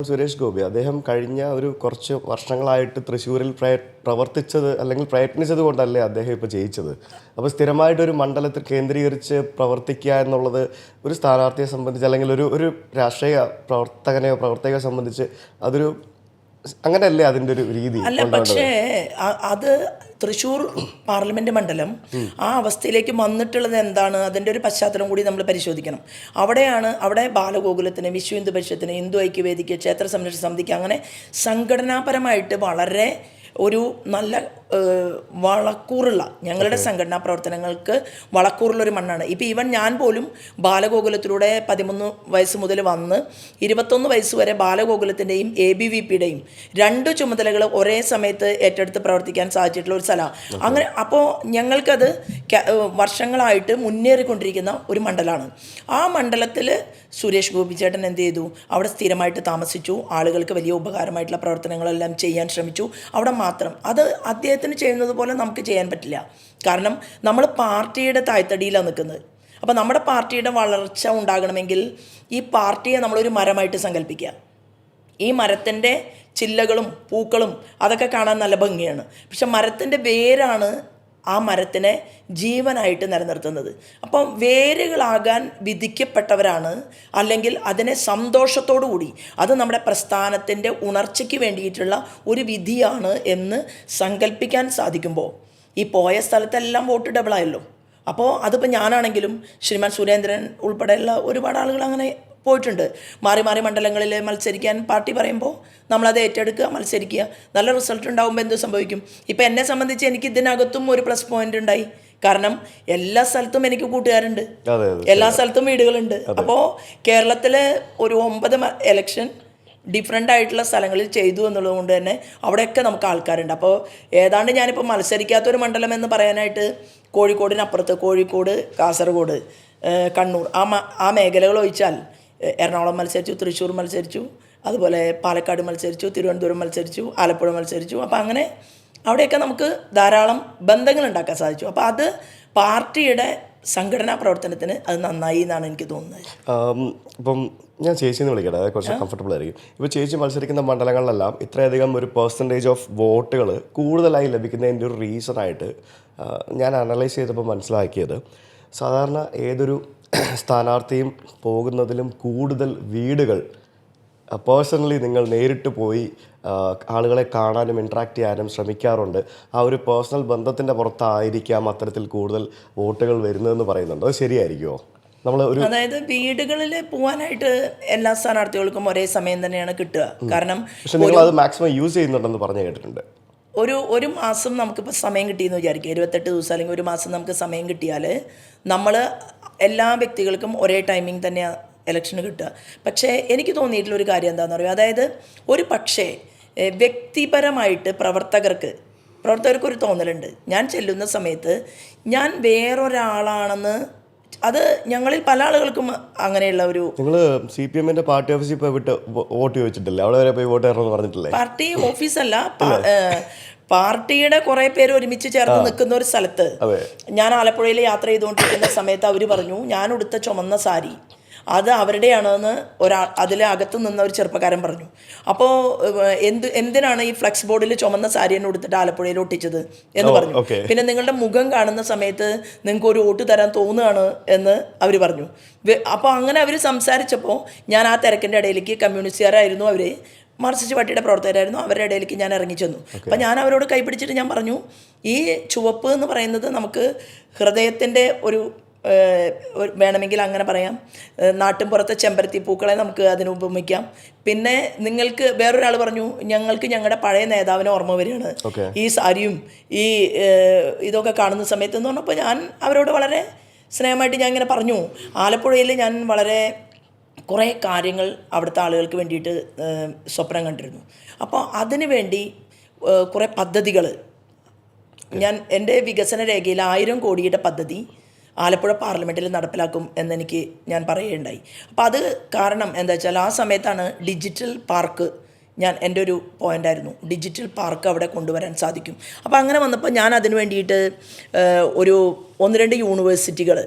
സുരേഷ് ഗോപി അദ്ദേഹം കഴിഞ്ഞ ഒരു കുറച്ച് വർഷങ്ങളായിട്ട് തൃശ്ശൂരിൽ പ്രവർത്തിച്ചത് അല്ലെങ്കിൽ പ്രയത്നിച്ചത് കൊണ്ടല്ലേ അദ്ദേഹം ഇപ്പോൾ ജയിച്ചത്. അപ്പോൾ സ്ഥിരമായിട്ടൊരു മണ്ഡലത്തിൽ കേന്ദ്രീകരിച്ച് പ്രവർത്തിക്കുക എന്നുള്ളത് ഒരു സ്ഥാനാർത്ഥിയെ സംബന്ധിച്ച് അല്ലെങ്കിൽ ഒരു ഒരു രാഷ്ട്രീയ പ്രവർത്തകയെ സംബന്ധിച്ച് അതൊരു അങ്ങനെയല്ലേ അതിൻ്റെ ഒരു രീതി. അല്ല, പക്ഷേ അത് തൃശ്ശൂർ പാർലമെൻറ്റ് മണ്ഡലം ആ അവസ്ഥയിലേക്ക് വന്നിട്ടുള്ളത് എന്താണ്, അതിൻ്റെ ഒരു പശ്ചാത്തലം കൂടി നമ്മൾ പരിശോധിക്കണം. അവിടെ ബാലഗോകുലത്തിന്, വിശ്വ ഹിന്ദു പരിഷത്തിന്, ഹിന്ദു ഐക്യവേദിക്ക്, ക്ഷേത്ര സംരക്ഷണ സമിതിക്ക് അങ്ങനെ സംഘടനാപരമായിട്ട് വളരെ ഒരു നല്ല വളക്കൂറുള്ള ഞങ്ങളുടെ സംഘടനാ പ്രവർത്തനങ്ങൾക്ക് വളക്കൂറുള്ളൊരു മണ്ണാണ്. ഇപ്പോൾ ഈവൻ ഞാൻ പോലും ബാലഗോകുലത്തിലൂടെ 13 വയസ്സ് മുതൽ വന്ന് 21 വയസ്സ് വരെ ബാലഗോകുലത്തിൻ്റെയും ABVPയുടെയും 2 ചുമതലകൾ ഒരേ സമയത്ത് ഏറ്റെടുത്ത് പ്രവർത്തിക്കാൻ സാധിച്ചിട്ടുള്ള ഒരു സ്ഥലമാണ്. അങ്ങനെ അപ്പോൾ ഞങ്ങൾക്കത് വർഷങ്ങളായിട്ട് മുന്നേറിക്കൊണ്ടിരിക്കുന്ന ഒരു മണ്ഡലമാണ്. ആ മണ്ഡലത്തിൽ സുരേഷ് ഗോപി ചേട്ടൻ എന്ത് ചെയ്തു, അവിടെ സ്ഥിരമായിട്ട് താമസിച്ചു, ആളുകൾക്ക് വലിയ ഉപകാരമായിട്ടുള്ള പ്രവർത്തനങ്ങളെല്ലാം ചെയ്യാൻ ശ്രമിച്ചു. അവിടെ മാത്രം അത് അദ്ദേഹത്തിന് ചെയ്യുന്നത് പോലെ നമുക്ക് ചെയ്യാൻ പറ്റില്ല. കാരണം നമ്മൾ പാർട്ടിയുടെ തായ്തടിയിലാണ് നിൽക്കുന്നത്. അപ്പോൾ നമ്മുടെ പാർട്ടിയുടെ വളർച്ച ഉണ്ടാകണമെങ്കിൽ ഈ പാർട്ടിയെ നമ്മളൊരു മരമായിട്ട് സങ്കല്പിക്കുക. ഈ മരത്തിൻ്റെ ചില്ലകളും പൂക്കളും അതൊക്കെ കാണാൻ നല്ല ഭംഗിയാണ്. പക്ഷെ മരത്തിൻ്റെ വേരാണ് ആ മരത്തിനെ ജീവനായിട്ട് നിലനിർത്തുന്നത്. അപ്പം വേരുകളാകാൻ വിധിക്കപ്പെട്ടവരാണ്, അല്ലെങ്കിൽ അതിനെ സന്തോഷത്തോടു കൂടി അത് നമ്മുടെ പ്രസ്ഥാനത്തിൻ്റെ ഉണർച്ചയ്ക്ക് വേണ്ടിയിട്ടുള്ള ഒരു വിധിയാണ് എന്ന് സങ്കല്പിക്കാൻ സാധിക്കുമ്പോൾ ഈ പോയ സ്ഥലത്തെല്ലാം വോട്ട് ഡബിളായല്ലോ. അപ്പോൾ അതിപ്പോൾ ഞാനാണെങ്കിലും ശ്രീമാൻ സുരേന്ദ്രൻ ഉൾപ്പെടെയുള്ള ഒരുപാട് ആളുകൾ അങ്ങനെ പോയിട്ടുണ്ട്. മാറി മാറി മണ്ഡലങ്ങളിൽ മത്സരിക്കാൻ പാർട്ടി പറയുമ്പോൾ നമ്മളത് ഏറ്റെടുക്കുക, മത്സരിക്കുക. നല്ല റിസൾട്ട് ഉണ്ടാകുമ്പോൾ എന്ത് സംഭവിക്കും? ഇപ്പം എന്നെ സംബന്ധിച്ച് എനിക്ക് ഇതിനകത്തും ഒരു പ്ലസ് പോയിന്റ് ഉണ്ടായി. കാരണം എല്ലാ സ്ഥലത്തും എനിക്ക് കൂട്ടുകാരുണ്ട്, എല്ലാ സ്ഥലത്തും വീടുകളുണ്ട്. അപ്പോൾ കേരളത്തിൽ ഒരു 9 ഇലക്ഷൻ ഡിഫറെൻ്റ് ആയിട്ടുള്ള സ്ഥലങ്ങളിൽ ചെയ്തു എന്നുള്ളത് കൊണ്ട് തന്നെ അവിടെയൊക്കെ നമുക്ക് ആൾക്കാരുണ്ട്. അപ്പോൾ ഏതാണ്ട് ഞാനിപ്പോൾ മത്സരിക്കാത്തൊരു മണ്ഡലം എന്ന് പറയാനായിട്ട് കോഴിക്കോടിനപ്പുറത്ത് കോഴിക്കോട്, കാസർഗോഡ്, കണ്ണൂർ ആ മേഖലകൾ ഒഴിച്ചാൽ എറണാകുളം മത്സരിച്ചു, തൃശ്ശൂർ മത്സരിച്ചു, അതുപോലെ പാലക്കാട് മത്സരിച്ചു, തിരുവനന്തപുരം മത്സരിച്ചു, ആലപ്പുഴ മത്സരിച്ചു. അപ്പോൾ അങ്ങനെ അവിടെയൊക്കെ നമുക്ക് ധാരാളം ബന്ധങ്ങൾ ഉണ്ടാക്കാൻ സാധിച്ചു. അപ്പോൾ അത് പാർട്ടിയുടെ സംഘടനാ പ്രവർത്തനത്തിന് അത് നന്നായി എന്നാണ് എനിക്ക് തോന്നുന്നത്. ഇപ്പം ഞാൻ ചേച്ചിന്ന് വിളിക്കട്ടെ, അതായത് കുറച്ച് കംഫർട്ടബിൾ ആയിരിക്കും. ഇപ്പോൾ ചേച്ചി മത്സരിക്കുന്ന മണ്ഡലങ്ങളിലെല്ലാം ഇത്രയധികം ഒരു പെർസെൻറ്റേജ് ഓഫ് വോട്ടുകൾ കൂടുതലായി ലഭിക്കുന്നതിൻ്റെ ഒരു റീസണായിട്ട് ഞാൻ അനലൈസ് ചെയ്തപ്പോൾ മനസ്സിലാക്കിയത്, സാധാരണ ഏതൊരു സ്ഥാനാർത്ഥിയും പോകുന്നതിലും കൂടുതൽ വീടുകൾ പേഴ്സണലി നിങ്ങൾ നേരിട്ട് പോയി ആളുകളെ കാണാനും ഇൻട്രാക്ട് ചെയ്യാനും ശ്രമിക്കാറുണ്ട്. ആ ഒരു പേഴ്സണൽ ബന്ധത്തിൻ്റെ പുറത്തായിരിക്കാം അത്തരത്തിൽ കൂടുതൽ വോട്ടുകൾ വരുന്നതെന്ന് പറയുന്നുണ്ട്. അത് ശരിയായിരിക്കുമോ? അതായത് വീടുകളിൽ പോകാനായിട്ട് എല്ലാ സ്ഥാനാർത്ഥികൾക്കും ഒരേ സമയം തന്നെയാണ് കിട്ടുക. കാരണം പക്ഷെ നിങ്ങൾ അത് മാക്സിമം യൂസ് ചെയ്യുന്നുണ്ടെന്ന് പറഞ്ഞു കേട്ടിട്ടുണ്ട്. ഒരു മാസം നമുക്കിപ്പോൾ സമയം കിട്ടിയെന്ന് വിചാരിക്കുക, 28 ദിവസം അല്ലെങ്കിൽ ഒരു മാസം നമുക്ക് സമയം കിട്ടിയാൽ നമ്മൾ എല്ലാ വ്യക്തികൾക്കും ഒരേ ടൈമിംഗ് തന്നെയാണ് ഇലക്ഷന് കിട്ടുക. പക്ഷേ എനിക്ക് തോന്നിയിട്ടുള്ളൊരു കാര്യം എന്താണെന്ന് പറയുക, അതായത് ഒരു പക്ഷേ വ്യക്തിപരമായിട്ട് പ്രവർത്തകർക്കൊരു തോന്നലുണ്ട്, ഞാൻ ചെല്ലുന്ന സമയത്ത് ഞാൻ വേറൊരാളാണെന്ന്. അത് ഞങ്ങളിൽ പല ആളുകൾക്കും അങ്ങനെയുള്ള ഒരു. നിങ്ങൾ CPM പാർട്ടി ഓഫീസിൽ പോയി വിട്ട് വോട്ട് ചോദിച്ചിട്ടില്ല? അവിടെ വരെ പോയി വോട്ട് തരണമെന്ന് പറഞ്ഞിട്ടില്ലേ? പാർട്ടി ഓഫീസല്ല, പാർട്ടിയുടെ കുറേ പേര് ഒരുമിച്ച് ചേർന്ന് നിൽക്കുന്ന ഒരു സ്ഥലത്ത് ഞാൻ ആലപ്പുഴയിൽ യാത്ര ചെയ്തുകൊണ്ടിരിക്കുന്ന സമയത്ത് അവർ പറഞ്ഞു, ഞാൻ ഉടുത്ത ചുമന്ന സാരി അത് അവരുടെയാണെന്ന് അതിലകത്ത് നിന്ന ഒരു ചെറുപ്പക്കാരൻ പറഞ്ഞു. അപ്പോൾ എന്തിനാണ് ഈ ഫ്ലെക്സ് ബോർഡിൽ ചുമന്ന സാരിയെ ഉടുത്തിട്ട് ആലപ്പുഴയിൽ ഒട്ടിച്ചത് എന്ന് പറഞ്ഞു. പിന്നെ നിങ്ങളുടെ മുഖം കാണുന്ന സമയത്ത് നിങ്ങൾക്ക് ഒരു വോട്ട് തരാൻ തോന്നുകയാണ് എന്ന് അവർ പറഞ്ഞു. അപ്പോൾ അങ്ങനെ അവർ സംസാരിച്ചപ്പോൾ ഞാൻ ആ തിരക്കിൻ്റെ ഇടയിലേക്ക്, കമ്മ്യൂണിസ്റ്റുകാരായിരുന്നു അവർ, മാർക്സിസ്റ്റ് പാർട്ടിയുടെ പ്രവർത്തകരായിരുന്നു, അവരുടെ ഇടയിലേക്ക് ഞാൻ ഇറങ്ങി ചെന്നു. അപ്പം ഞാൻ അവരോട് കൈപിടിച്ചിട്ട് ഞാൻ പറഞ്ഞു, ഈ ചുവപ്പ് എന്ന് പറയുന്നത് നമുക്ക് ഹൃദയത്തിൻ്റെ ഒരു വേണമെങ്കിൽ അങ്ങനെ പറയാം, നാട്ടിൻപുറത്തെ ചെമ്പരത്തി പൂക്കളെ നമുക്ക് അതിന് ഉപമിക്കാം. പിന്നെ നിങ്ങൾക്ക് വേറൊരാൾ പറഞ്ഞു, ഞങ്ങൾക്ക് ഞങ്ങളുടെ പഴയ നേതാവിനെ ഓർമ്മ വരികയാണ് ഈ സാരിയും ഈ ഇതൊക്കെ കാണുന്ന സമയത്ത് എന്ന് പറഞ്ഞപ്പോൾ ഞാൻ അവരോട് വളരെ സ്നേഹമായിട്ട് ഞാൻ ഇങ്ങനെ പറഞ്ഞു. ആലപ്പുഴയിൽ ഞാൻ വളരെ കുറേ കാര്യങ്ങൾ അവിടുത്തെ ആളുകൾക്ക് വേണ്ടിയിട്ട് സ്വപ്നം കണ്ടിരുന്നു. അപ്പോൾ അതിനു വേണ്ടി കുറേ പദ്ധതികൾ ഞാൻ എൻ്റെ വികസന രേഖയിൽ 1000 കോടിയുടെ പദ്ധതി ആലപ്പുഴ പാർലമെൻറ്റിൽ നടപ്പിലാക്കും എന്നെനിക്ക് ഞാൻ പറയുകയുണ്ടായി. അപ്പോൾ അത് കാരണം എന്താ വെച്ചാൽ ആ സമയത്താണ് ഡിജിറ്റൽ പാർക്ക്, എൻ്റെ ഒരു പോയിൻ്റായിരുന്നു, ഡിജിറ്റൽ പാർക്ക് അവിടെ കൊണ്ടുവരാൻ സാധിക്കും. അപ്പോൾ അങ്ങനെ വന്നപ്പോൾ ഞാൻ അതിന് വേണ്ടിയിട്ട് ഒരു 1-2 യൂണിവേഴ്സിറ്റികൾ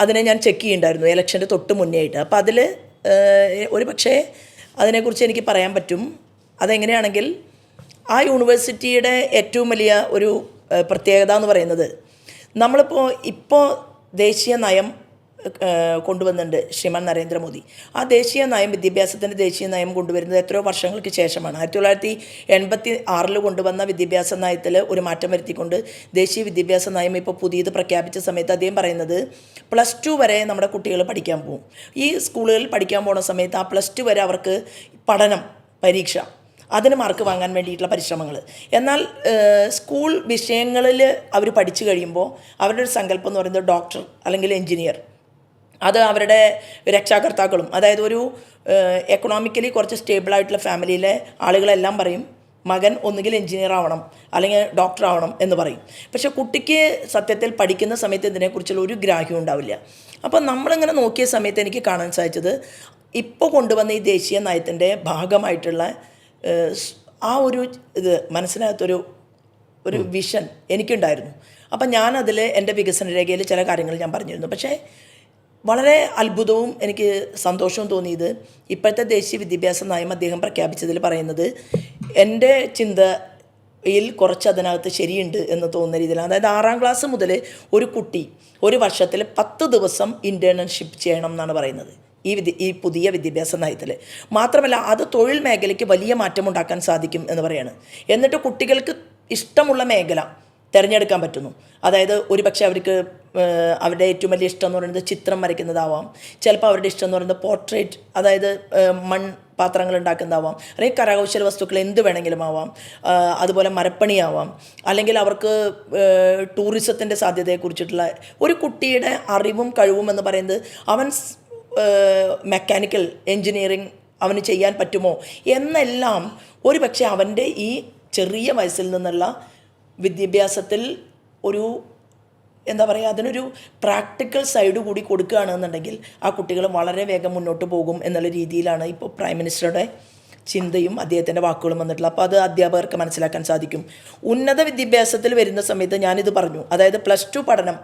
അതിനെ ഞാൻ ചെക്ക് ചെയ്യുന്നുണ്ടായിരുന്നു ഇലക്ഷൻ്റെ തൊട്ട് മുന്നേ ആയിട്ട്. അപ്പോൾ അതിൽ ഒരു പക്ഷേ അതിനെക്കുറിച്ച് എനിക്ക് പറയാൻ പറ്റും. അതെങ്ങനെയാണെങ്കിൽ ആ യൂണിവേഴ്സിറ്റിയുടെ ഏറ്റവും വലിയ ഒരു പ്രത്യേകത എന്ന് പറയുന്നത്, ഇപ്പോൾ ദേശീയ നയം കൊണ്ടുവന്നിട്ടുണ്ട് ശ്രീമാൻ നരേന്ദ്രമോദി. ആ ദേശീയ നയം, വിദ്യാഭ്യാസത്തിൻ്റെ ദേശീയ നയം കൊണ്ടുവരുന്നത് എത്രയോ വർഷങ്ങൾക്ക് ശേഷമാണ്. 1986 കൊണ്ടുവന്ന വിദ്യാഭ്യാസ നയത്തിൽ ഒരു മാറ്റം വരുത്തിക്കൊണ്ട് ദേശീയ വിദ്യാഭ്യാസ നയം ഇപ്പോൾ പുതിയത് പ്രഖ്യാപിച്ച സമയത്ത് അദ്ദേഹം പറയുന്നത് +2 വരെ നമ്മുടെ കുട്ടികൾ പഠിക്കാൻ പോകും. ഈ സ്കൂളുകളിൽ പഠിക്കാൻ പോകുന്ന സമയത്ത് ആ +2 വരെ അവർക്ക് പഠനം, പരീക്ഷ, അതിന് മാർക്ക് വാങ്ങാൻ വേണ്ടിയിട്ടുള്ള പരിശ്രമങ്ങൾ. എന്നാൽ സ്കൂൾ വിഷയങ്ങളിൽ അവർ പഠിച്ചു കഴിയുമ്പോൾ അവരുടെ ഒരു സങ്കല്പം എന്ന് പറയുന്നത് ഡോക്ടർ അല്ലെങ്കിൽ എൻജിനീയർ, അത് അവരുടെ രക്ഷാകർത്താക്കളും, അതായത് ഒരു എക്കണോമിക്കലി കുറച്ച് സ്റ്റേബിളായിട്ടുള്ള ഫാമിലിയിലെ ആളുകളെല്ലാം പറയും മകൻ ഒന്നുകിൽ എൻജിനീയർ ആവണം അല്ലെങ്കിൽ ഡോക്ടർ ആവണം എന്ന് പറയും. പക്ഷേ കുട്ടിക്ക് സത്യത്തിൽ പഠിക്കുന്ന സമയത്ത് ഇതിനെക്കുറിച്ചുള്ള ഒരു ഗ്രാഹ്യം ഉണ്ടാവില്ല. അപ്പോൾ നമ്മളിങ്ങനെ നോക്കിയ സമയത്ത് എനിക്ക് കാണാൻ സാധിച്ചത്, ഇപ്പോൾ കൊണ്ടുവന്ന ഈ ദേശീയ നയത്തിൻ്റെ ഭാഗമായിട്ടുള്ള ആ ഒരു ഇത് മനസ്സിനകത്തൊരു വിഷൻ എനിക്കുണ്ടായിരുന്നു. അപ്പം ഞാനതിൽ എൻ്റെ വികസന രേഖയിൽ ചില കാര്യങ്ങൾ ഞാൻ പറഞ്ഞിരുന്നു. പക്ഷേ വളരെ അത്ഭുതവും എനിക്ക് സന്തോഷവും തോന്നിയത് ഇപ്പോഴത്തെ ദേശീയ വിദ്യാഭ്യാസ നയം അദ്ദേഹം പ്രഖ്യാപിച്ചതിൽ പറയുന്നത് എൻ്റെ ചിന്തയിൽ കുറച്ച് അതിനകത്ത് ശരിയുണ്ട് എന്ന് തോന്നുന്ന രീതിയിലാണ്. അതായത് 6ാം ക്ലാസ് മുതൽ ഒരു കുട്ടി ഒരു വർഷത്തിൽ 10 ദിവസം ഇൻറ്റേൺഷിപ്പ് ചെയ്യണം എന്നാണ് പറയുന്നത് ഈ പുതിയ വിദ്യാഭ്യാസ നയത്തിൽ. മാത്രമല്ല അത് തൊഴിൽ മേഖലയ്ക്ക് വലിയ മാറ്റമുണ്ടാക്കാൻ സാധിക്കും എന്ന് പറയാണ്. എന്നിട്ട് കുട്ടികൾക്ക് ഇഷ്ടമുള്ള മേഖല തിരഞ്ഞെടുക്കാൻ പറ്റുന്നു. അതായത് ഒരു പക്ഷേ അവർക്ക് അവരുടെ ഏറ്റവും വലിയ ഇഷ്ടം എന്ന് പറയുന്നത് ചിത്രം വരയ്ക്കുന്നതാവാം, ചിലപ്പോൾ അവരുടെ ഇഷ്ടം എന്ന് പറയുന്നത് പോർട്രേറ്റ്, അതായത് മൺപാത്രങ്ങൾ ഉണ്ടാക്കുന്നതാവാം, അല്ലെങ്കിൽ കരകൗശല വസ്തുക്കൾ എന്ത് വേണമെങ്കിലും ആവാം, അതുപോലെ മരപ്പണിയാവാം, അല്ലെങ്കിൽ അവർക്ക് ടൂറിസത്തിൻ്റെ സാധ്യതയെക്കുറിച്ചിട്ടുള്ള ഒരു കുട്ടിയുടെ അറിവും കഴിവും എന്ന് പറയുന്നത് അവൻ മെക്കാനിക്കൽ എൻജിനീയറിങ് അവന് ചെയ്യാൻ പറ്റുമോ എന്നെല്ലാം ഒരു പക്ഷേ അവൻ്റെ ഈ ചെറിയ വയസ്സിൽ നിന്നുള്ള വിദ്യാഭ്യാസത്തിൽ ഒരു എന്താ പറയുക, അതിനൊരു പ്രാക്ടിക്കൽ സൈഡ് കൂടി കൊടുക്കുകയാണെന്നുണ്ടെങ്കിൽ ആ കുട്ടികൾ വളരെ വേഗം മുന്നോട്ട് പോകും എന്നുള്ള രീതിയിലാണ് ഇപ്പോൾ പ്രൈം മിനിസ്റ്ററുടെ ചിന്തയും അദ്ദേഹത്തിൻ്റെ വാക്കുകളും വന്നിട്ടുള്ളത്. അപ്പോൾ അത് അധ്യാപകർക്ക് മനസ്സിലാക്കാൻ സാധിക്കും. ഉന്നത വിദ്യാഭ്യാസത്തിൽ വരുന്ന സമയത്ത് ഞാനിത് പറഞ്ഞു, അതായത് +2 പഠനം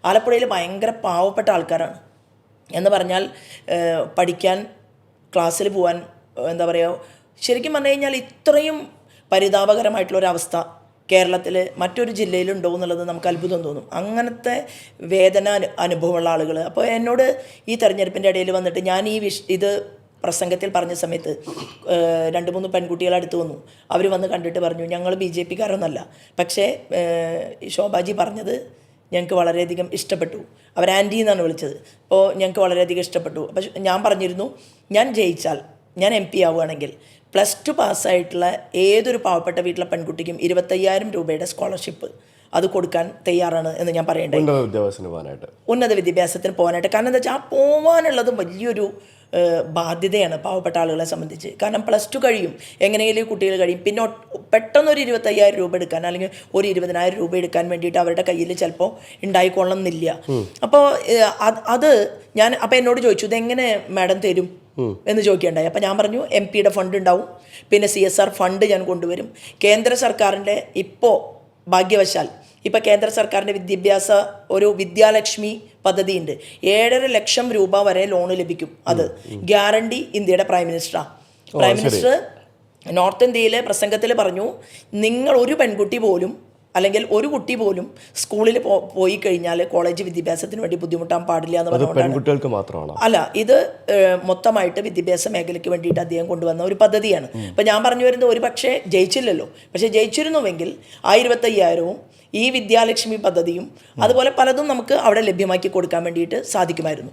ആലപ്പുഴയിൽ ഭയങ്കര പാവപ്പെട്ട ആൾക്കാരാണ് എന്ന് പറഞ്ഞാൽ പഠിക്കാൻ ക്ലാസ്സിൽ പോകാൻ എന്താ പറയുക, ശരിക്കും പറഞ്ഞു കഴിഞ്ഞാൽ ഇത്രയും പരിതാപകരമായിട്ടുള്ളൊരവസ്ഥ കേരളത്തിൽ മറ്റൊരു ജില്ലയിലുണ്ടോ എന്നുള്ളത് നമുക്ക് അത്ഭുതം തോന്നും. അങ്ങനത്തെ വേദന അനുഭവമുള്ള ആളുകൾ. അപ്പോൾ എന്നോട് ഈ തെരഞ്ഞെടുപ്പിൻ്റെ ഇടയിൽ വന്നിട്ട് ഞാൻ ഇത് പ്രസംഗത്തിൽ പറഞ്ഞ സമയത്ത് 2-3 പെൺകുട്ടികൾ അടുത്ത് വന്നു. അവർ വന്ന് കണ്ടിട്ട് പറഞ്ഞു, ഞങ്ങൾ BJP-കാരൊന്നുമല്ല, പക്ഷേ ശോഭാജി പറഞ്ഞത് ഞങ്ങൾക്ക് വളരെയധികം ഇഷ്ടപ്പെട്ടു. അവർ ആൻറ്റി എന്നാണ് വിളിച്ചത്. അപ്പോൾ ഞങ്ങൾക്ക് വളരെയധികം ഇഷ്ടപ്പെട്ടു. അപ്പോൾ ഞാൻ പറഞ്ഞിരുന്നു, ഞാൻ ജയിച്ചാൽ, ഞാൻ MP ആവുകയാണെങ്കിൽ +2 പാസ്സായിട്ടുള്ള ഏതൊരു പാവപ്പെട്ട വീട്ടിലെ പെൺകുട്ടിക്കും 25,000 രൂപയുടെ സ്കോളർഷിപ്പ് അത് കൊടുക്കാൻ തയ്യാറാണ് എന്ന് ഞാൻ പറയേണ്ടത്. ഉന്നത വിദ്യാഭ്യാസത്തിന് പോകാനായിട്ട്. കാരണം എന്താ വെച്ചാൽ ആ പോകാനുള്ളത് വലിയൊരു ബാധ്യതയാണ് പാവപ്പെട്ട ആളുകളെ സംബന്ധിച്ച്. കാരണം +2 കഴിയും, എങ്ങനെയെങ്കിലും കുട്ടികൾ കഴിയും, പിന്നെ പെട്ടെന്നൊരു 25,000 രൂപ എടുക്കാൻ അല്ലെങ്കിൽ ഒരു 20,000 രൂപ എടുക്കാൻ വേണ്ടിയിട്ട് അവരുടെ കയ്യിൽ ചിലപ്പോൾ ഉണ്ടായിക്കൊള്ളണമെന്നില്ല. അപ്പോൾ അപ്പോൾ എന്നോട് ചോദിച്ചു, ഇതെങ്ങനെ മാഡം തരും എന്ന് ചോദിക്കുകയുണ്ടായി. അപ്പോൾ ഞാൻ പറഞ്ഞു, MP-യുടെ ഫണ്ട് ഉണ്ടാവും, പിന്നെ CSR ഫണ്ട് ഞാൻ കൊണ്ടുവരും. കേന്ദ്ര സർക്കാരിൻ്റെ ഇപ്പോൾ ഭാഗ്യവശാൽ ഇപ്പോൾ കേന്ദ്ര സർക്കാരിൻ്റെ വിദ്യാഭ്യാസ ഒരു വിദ്യാലക്ഷ്മി പദ്ധതിയുണ്ട്. 7.5 ലക്ഷം രൂപ വരെ ലോണ് ലഭിക്കും. അത് ഗ്യാരണ്ടി ഇന്ത്യയുടെ പ്രൈം മിനിസ്റ്ററാണ്. പ്രൈം മിനിസ്റ്റർ നോർത്ത് ഇന്ത്യയിലെ പ്രസംഗത്തിൽ പറഞ്ഞു, നിങ്ങൾ ഒരു പെൺകുട്ടി പോലും അല്ലെങ്കിൽ ഒരു കുട്ടി പോലും സ്കൂളിൽ പോയി കഴിഞ്ഞാൽ കോളേജ് വിദ്യാഭ്യാസത്തിന് വേണ്ടി ബുദ്ധിമുട്ടാൻ പാടില്ല എന്ന് പറഞ്ഞുകൊണ്ടാണ്. അല്ല, ഇത് മൊത്തമായിട്ട് വിദ്യാഭ്യാസ മേഖലയ്ക്ക് വേണ്ടിയിട്ട് അദ്ദേഹം കൊണ്ടുവന്ന ഒരു പദ്ധതിയാണ്. അപ്പം ഞാൻ പറഞ്ഞു വരുന്നത്, ഒരു പക്ഷേ ജയിച്ചില്ലല്ലോ, പക്ഷേ ജയിച്ചിരുന്നുവെങ്കിൽ 25,000-വും ഈ വിദ്യാലക്ഷ്മി പദ്ധതിയും അതുപോലെ പലതും നമുക്ക് അവിടെ ലഭ്യമാക്കി കൊടുക്കാൻ വേണ്ടിയിട്ട് സാധിക്കുമായിരുന്നു.